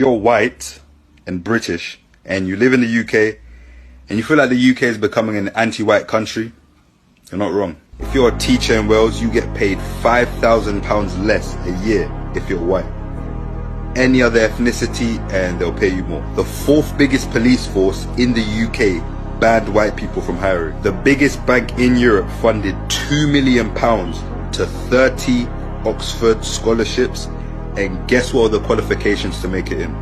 you're white and British and you live in the UK and you feel like the UK is becoming an anti-white country, you're not wrong. If you're a teacher in Wales, you get paid £5,000 less a year if you're white. Any other ethnicity and they'll pay you more. The fourth biggest police force in the UK banned white people from hiring. The biggest bank in Europe funded £2 million to 30 Oxford scholarships, and guess what are the qualifications to make it in?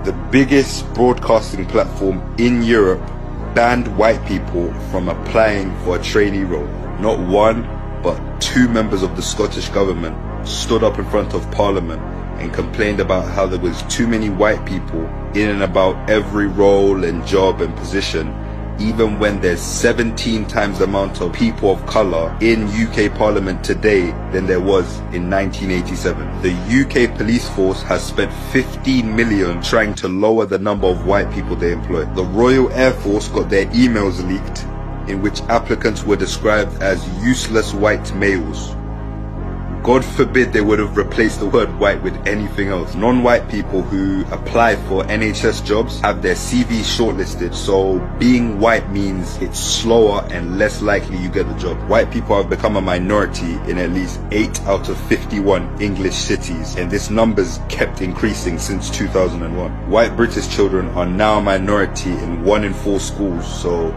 The biggest broadcasting platform in Europe banned white people from applying for a trainee role. Not one, but two members of the Scottish government stood up in front of Parliament and complained about how there was too many white people in and about every role and job and position, even when there's 17 times the amount of people of colour in UK Parliament today than there was in 1987. The UK police force has spent 15 million trying to lower the number of white people they employ. The Royal Air Force got their emails leaked in which applicants were described as useless white males. God forbid they would have replaced the word white with anything else. Non-white people who apply for NHS jobs have their CVs shortlisted, so being white means it's slower and less likely you get the job. White people have become a minority in at least 8 out of 51 English cities, and this number's kept increasing since 2001. White British children are now a minority in 1 in 4 schools, so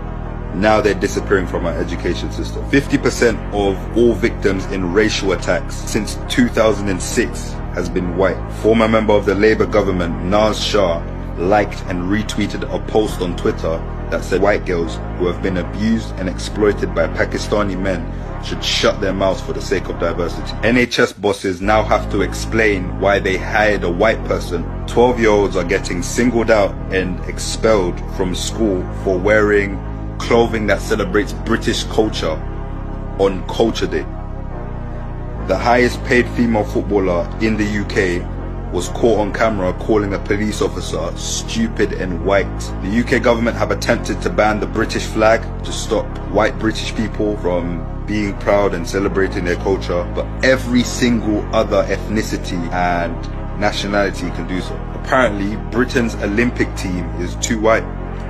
now they're disappearing from our education system. 50% of all victims in racial attacks since 2006 has been white. Former member of the Labour government, Naz Shah, liked and retweeted a post on Twitter that said white girls who have been abused and exploited by Pakistani men should shut their mouths for the sake of diversity. NHS bosses now have to explain why they hired a white person. 12-year-olds are getting singled out and expelled from school for wearing clothing that celebrates British culture on Culture Day. The highest paid female footballer in the UK was caught on camera calling a police officer stupid and white. The UK government have attempted to ban the British flag to stop white British people from being proud and celebrating their culture, but every single other ethnicity and nationality can do so. Apparently, Britain's Olympic team is too white,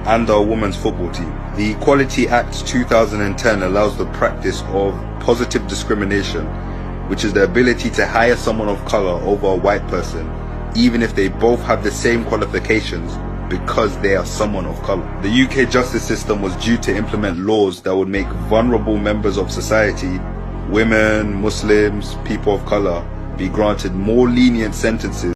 and our women's football team. The Equality Act 2010 allows the practice of positive discrimination, which is the ability to hire someone of colour over a white person, even if they both have the same qualifications, because they are someone of colour. The UK justice system was due to implement laws that would make vulnerable members of society, women, Muslims, people of colour, be granted more lenient sentences